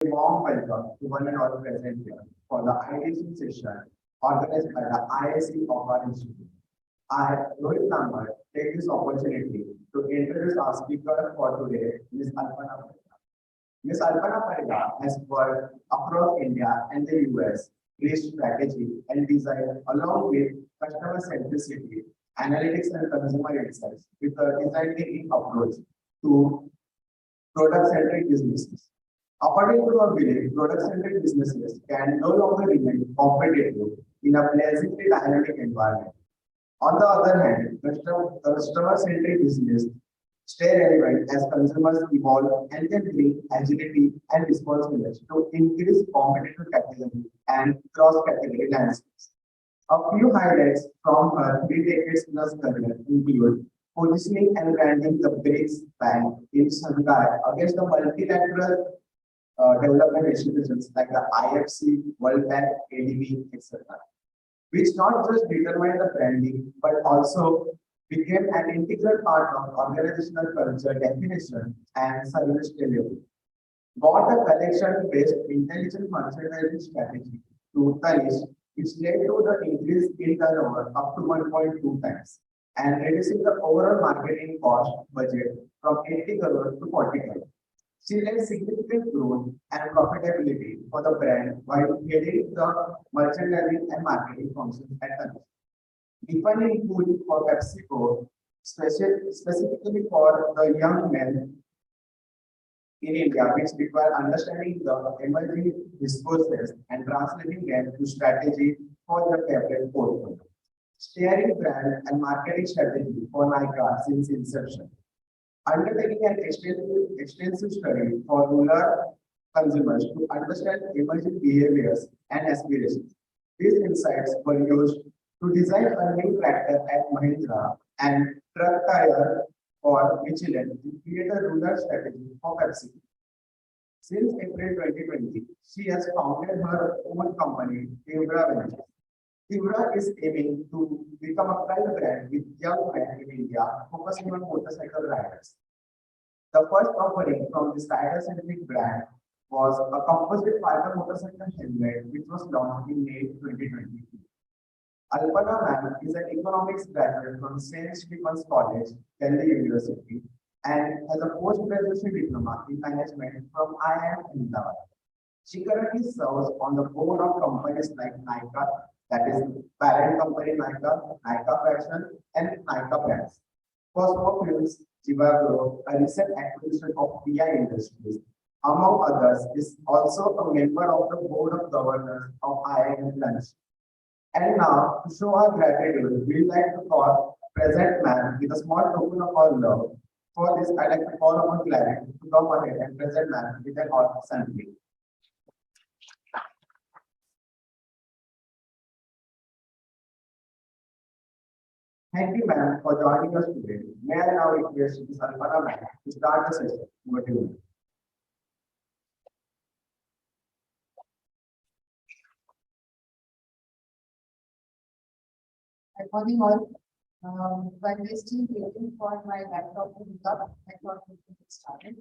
Warm welcome to one and all present here for the ideation session organized by the ISC of our institute. I, Rohit Lamar, take this opportunity to introduce our speaker for today, Ms. Alpana Parida. Ms. Alpana Parida has worked across India and the US, created strategy and design along with customer centricity, analytics and consumer insights with a design thinking approach to product-centric businesses. According to our belief, product-centric businesses can no longer remain competitive in a pleasantly dynamic environment. On the other hand, customer-centric business stay relevant as consumers evolve and can bring agility and responsiveness to increase competitive capacity and cross-category landscapes. A few highlights from her 3 decades plus career include positioning and branding the BRICS Bank in Shanghai against the multilateral development institutions like the IFC, World Bank, ADB, etc., which not just determined the branding but also became an integral part of organizational culture definition and service delivery. Got a collection-based intelligent merchandising strategy to Tanish, which led to the increase in turnover up to 1.2 times and reducing the overall marketing cost budget from 80 crore to 40 crore. She led significant growth and profitability for the brand while heading the merchandising and marketing functions at Tanish. Defining food for PepsiCo, specifically for the young men in India, which require understanding the emerging discourses and translating them to strategy for the favorite portfolio. Steering brand and marketing strategy for Nykaa since inception. Undertaking an extensive study for rural consumers to understand emerging behaviors and aspirations. These insights were used to design a new tractor at Mahindra and truck tire for Michelin to create a rural strategy for Pepsi. Since April 2020, she has founded her own company, Tivra Ventures. Tivra is aiming to become a pride brand with young men in India focusing on motorcycle riders. The first offering from this rider-centric brand was a composite fiber motorcycle helmet which was launched in May 2022. Alpana ma'am is an economics graduate from St. Stephen's College, Delhi University, and has a post-graduation diploma in management from IIM Ahmedabad. She currently serves on the board of companies like Nykaa, that is parent company Nykaa, Nykaa Fashion, and Nykaa Brands. Cosmo Films, Jivagro, a recent acquisition of PI Industries, among others, is also a member of the board of governors of IIM Lunch. And now, to show our gratitude, we would like to call present man with a small token of our love. For this, I'd like to call upon Clarence to come ahead and present man with an assembly. Thank you, ma'am, for joining us today. May I now request Ms. Alpana ma'am to start the session. Over to you. Good morning all. While we're still waiting for my laptop to hook up, I thought we could get started.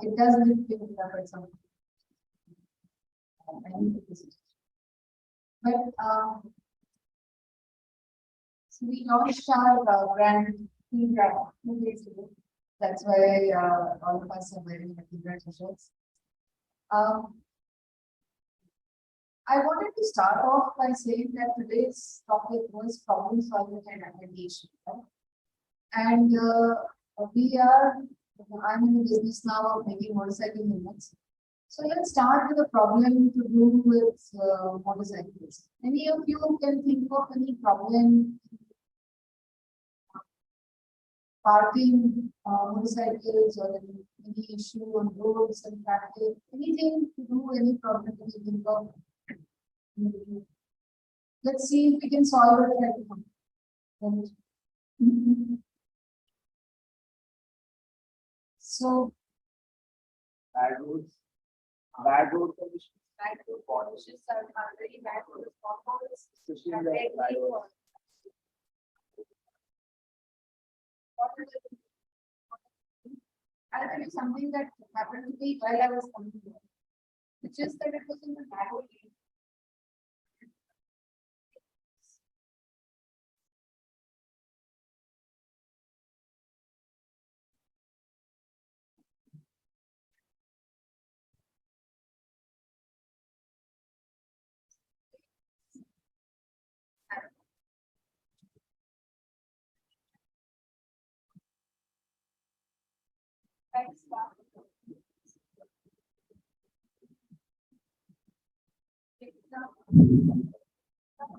It does need to hook up at some point. I need to visit. But so we launched our brand Tivra 2 days ago. That's why all of us are wearing the Tivra t-shirts. I wanted to start off by saying that today's topic was problem solving and ideation. Right? And I'm in the business now of making motorcycle helmets. So let's start with a problem to do with motorcycles. Any of you can think of any problem parking motorcycles or any issue on roads and traffic, anything to do, any problem that you think of? Let's see if we can solve it right now. So, Bad roads, bad road conditions, bad road conditions are very bad for the performance. especially in the bad roads. I'll tell you something that happened to me while I was coming here. It's just that it was in the narrow lane. Thanks, Parv. Now,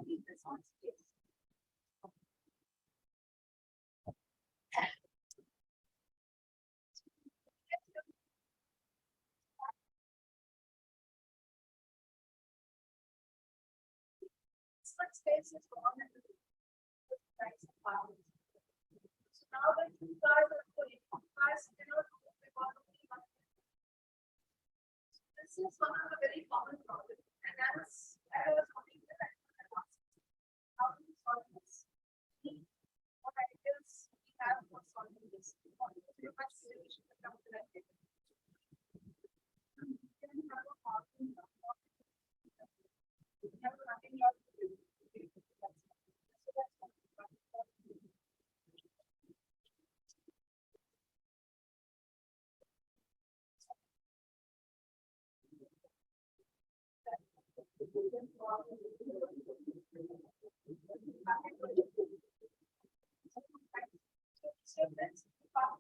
keep this on space. What space is on it? Thanks, Parv. So now when two cars are pulling, cars cannot move because only one. This is one of the very common problems, and that's I was hoping that I could ask. How do you solve this? What ideas we have for solving this? What solution to come to that? Can you have a problem? You have nothing else to do. So that's what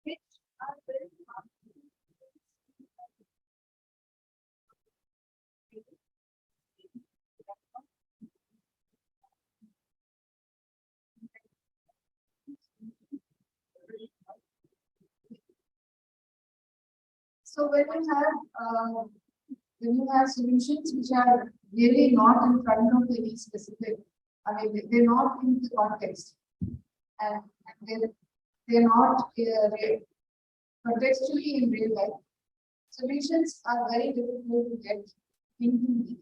which are very so when you have solutions which are really not in front of any specific, I mean, they're not in the context, and they're not contextually in real life. Solutions are very difficult to get into the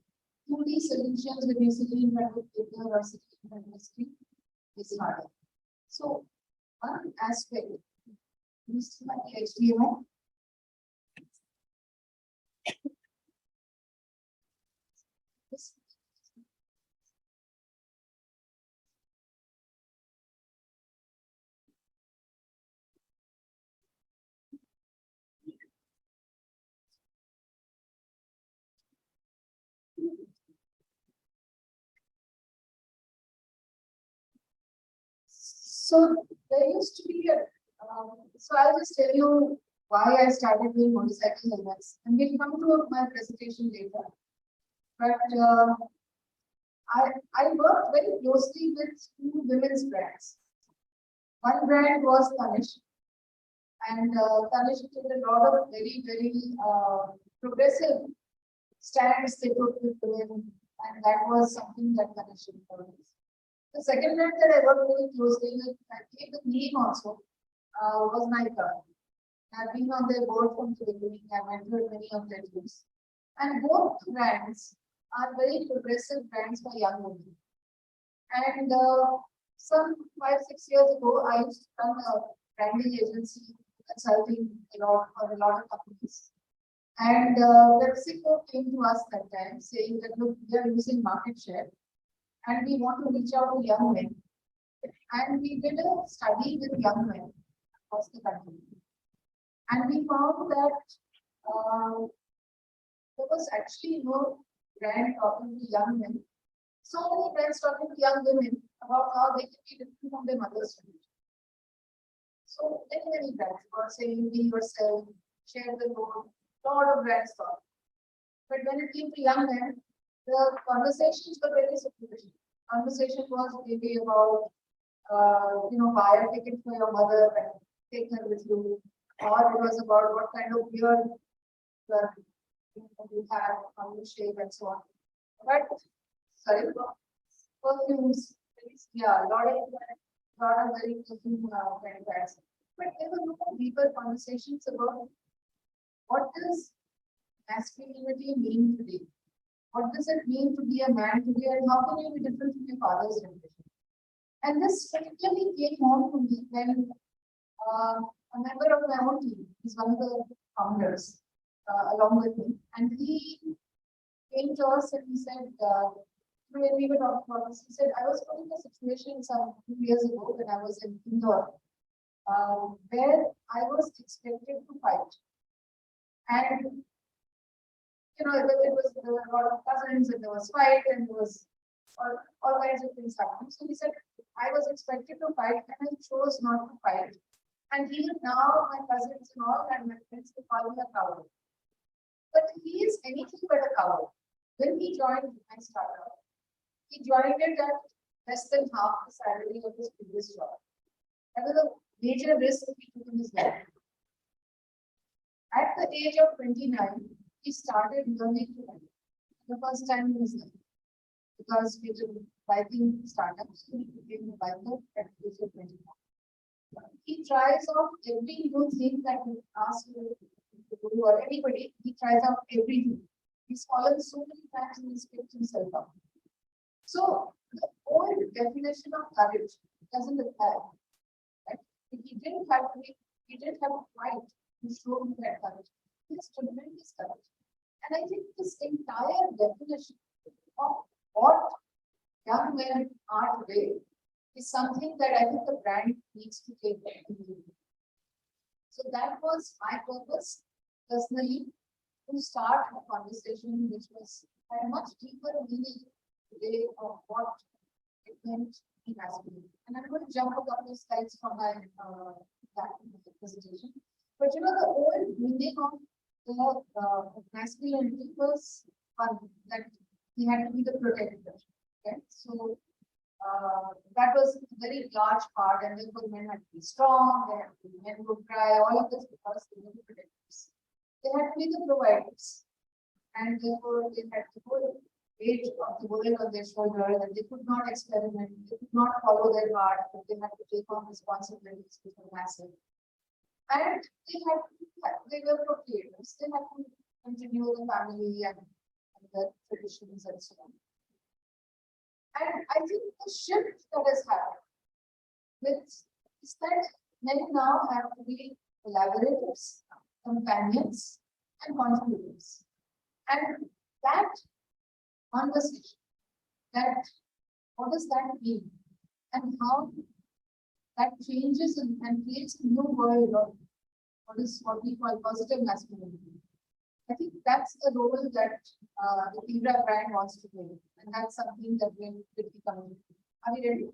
2D solutions when you sit in front of paper or sit in front of screen is harder. So one aspect is my HDMI. So there used to be a, so I'll just tell you why I started doing motorcycle helmets, and we'll come to my presentation later. But I worked very closely with two women's brands. One brand was Tanish, and Tanish did a lot of very progressive stands they took with women, and that was something that Tanish influenced. The second brand that I worked very closely with, and gave the name also, was Nika. I've been on their board from the beginning. I've entered many of their teams. And both brands are very progressive brands for young women. And some 5-6 years ago, I used to run a branding agency consulting a lot for a lot of companies. And PepsiCo came to us that time saying that look, we are losing market share and we want to reach out to young men. And we did a study with young men across the country. And we found that there was actually no brand talking to young men. So many brands talking to young women about how they can be different from their mothers. So many brands were saying be yourself, share the load, lot of brands talk. But when it came to young men, the conversations were very superficial. Conversation was maybe about buy a ticket for your mother and take her with you. or it was about what kind of beard you have, how you shave and so on. But, sorry, perfumes, yeah, lot of very perfume kind of ads. But there were no deeper conversations about what does masculinity mean today? What does it mean to be a man today, and how can you be different from your father's generation? And this particularly came on to me when a member of my own team is one of the founders along with me, and he came to us and he said, when we were talking about this, he said, I was put in a situation some few years ago when I was in Indore, where I was expected to fight. And you know, there were a lot of cousins and there was fight and there was all kinds of things happening. So he said, I was expected to fight and I chose not to fight. And even now, my cousins and all and my friends, they call me a coward. But he is anything but a coward. When he joined my startup, he joined it at less than half the salary of his previous job. That was a major risk he took in his life. At the age of 29, he started learning to write the first time in his life. Because we were writing startups, he became a biker at the age of 29. He tries out every new thing that we ask him to do, or anybody, he tries out everything. He's fallen so many times and he's picked himself up. So the old definition of courage doesn't apply. Right? He didn't have to fight to show him that courage. He has tremendous courage. And I think this entire definition of what young men are today is something that I think the brand needs to take into. So that was my purpose personally, to start a conversation which was had a much deeper meaning today of what it meant to be masculine. And I'm going to jump a couple of slides from my presentation. But you know, the old meaning of the masculinity was one, that he had to be the protector. Okay, so that was a very large part, and therefore men had to be strong, they had to be, men would cry, all of this because they were the protectors. They had to be the providers, and therefore they had the whole weight of the world on their shoulder, and they could not experiment, they could not follow their heart, but they had to take on responsibilities which were massive. And they were procreators, they had to continue the family and the traditions and so on. And I think the shift that has happened is that men now have to be collaborators, companions, and contributors. And that conversation, that what does that mean, and how that changes and creates a new world of what we call positive masculinity. I think that's the role that the Tibra brand wants to play, and that's something that we're coming to. Are we ready?